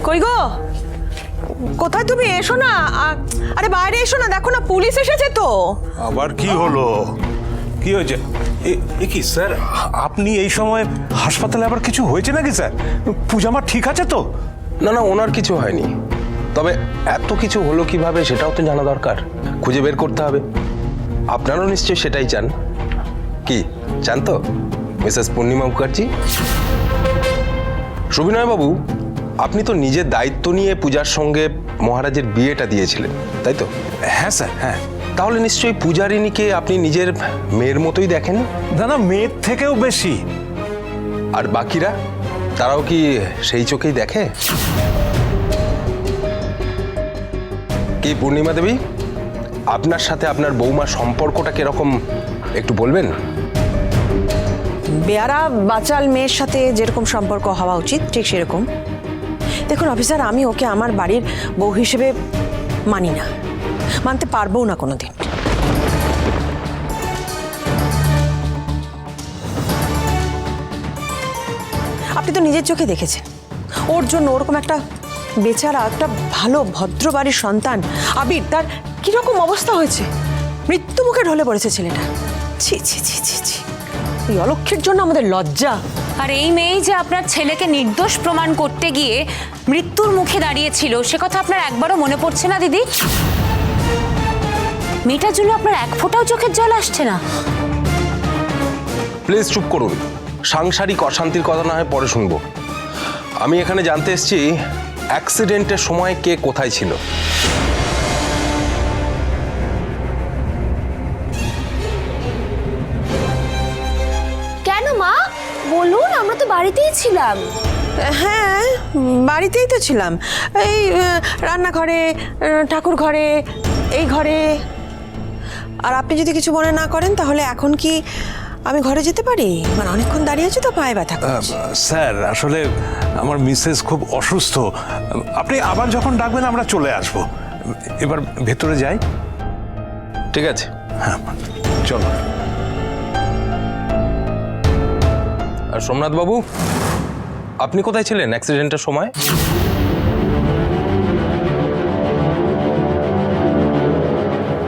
কই গো, কোথায় তুমি? এসো না। আরে বাইরে এসো না, দেখো না পুলিশ এসেছে তো। আবার কি হলো? কি হয়েছে? কি স্যার, আপনি এই সময় হাসপাতালে? আবার কিছু হয়েছে নাকি স্যার? পূজা মা ঠিক আছে তো? না না, ওনার কিছু হয়নি, তবে এত কিছু হলো কিভাবে সেটাও তো জানা দরকার, খুঁজে বের করতে হবে। আপনারাও নিশ্চয়ই সেটাই চান। কি চান তো মিসেস পূর্ণিমা মুখার্জি? সুবিনয় বাবু, আপনি তো নিজের দায়িত্ব নিয়ে পূজার সঙ্গে মহারাজের বিয়েটা দিয়েছিলেন, তাই তো? হ্যাঁ স্যার, হ্যাঁ। তাহলে নিশ্চয়ই পূজারিনীকে আপনি নিজের মেয়ের মতোই দেখেন। না না, মেয়ের থেকেও বেশি। আর বাকিরা, তারাও কি সেই চোখেই দেখে? কি পূর্ণিমা দেবী, আপনার সাথে আপনার বৌমার সম্পর্কটা কিরকম একটু বলবেন? বেয়ারা বাচাল মেয়ের সাথে যেরকম সম্পর্ক হওয়া উচিত ঠিক সেরকম। দেখুন অফিসার, আমি ওকে আমার বাড়ির বউ হিসেবে মানি না, মানতে পারবো না কোনোদিন। আপনি তো নিজের চোখে দেখেছেন, ওর জন্য ওরকম একটা বেচারা, একটা ভালো ভদ্র বাড়ির সন্তান আবির, তার কিরকম অবস্থা হয়েছে, মৃত্যু মুখে ঢলে পড়েছে ছেলেটা। ছি ছি ছি ছি ছি, এই অলক্ষের জন্য আমাদের লজ্জা। আর এই মেয়ে যে আপনার ছেলেকে নির্দোষ প্রমাণ করতে গিয়ে মৃত্যুর মুখে দাঁড়িয়েছিল, সে কথা আপনার একবারও মনে পড়ছে না দিদি? মেয়েটার জন্য আপনার এক ফোঁটাও চোখের জল আসছে না? প্লিজ চুপ করুন, সাংসারিক অশান্তির কথা না হয় পরে শুনবো। আমি এখানে জানতে এসেছি অ্যাক্সিডেন্টের সময় কে কোথায় ছিল। কেন মা বলুন, আমরা তো বাড়িতেই ছিলাম। হ্যাঁ, বাড়িতেই তো ছিলাম, এই রান্নাঘরে, ঠাকুর ঘরে, এই ঘরে। আর আপনি যদি কিছু মনে না করেন তাহলে এখন কি আমি ঘরে যেতে পারি? মানে অনেকক্ষণ দাঁড়িয়ে আছি তো, পায়ে ব্যথা করছে। স্যার, আসলে আমার মিসেস খুব অসুস্থ। আপনি আবার যখন ডাকবেন আমরা চলে আসব। এবার ভেতরে যাই। ঠিক আছে, হ্যাঁ চলো। আর সোমনাথ বাবু, আপনি কোথায় ছিলেন অ্যাক্সিডেন্টের সময়?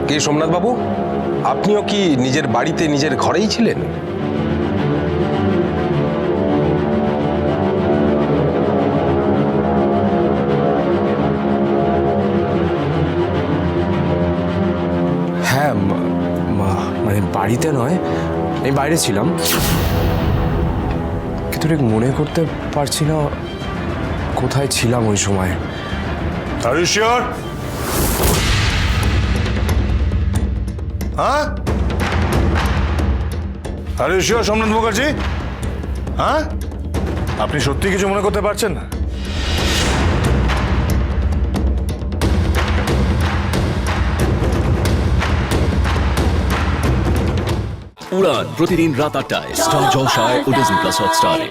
কি সোমনাথ বাবু, আপনিও কি নিজের বাড়িতে নিজের ঘরেই ছিলেন? হ্যাঁ, মানে বাড়িতে নয়, আমি বাইরে ছিলাম, কিন্তু ঠিক মনে করতে পারছি না কোথায় ছিলাম ওই সময়। Are you sure? হ্যাঁ, are you sure Somnath Mukherjee? হ্যাঁ, আপনি সত্যি কিছু মনে করতে পারছেন না? উড়ান প্রতিদিন রাত ৮টায় স্টার জলসায় ও ডিজনি প্লাস হটস্টারে।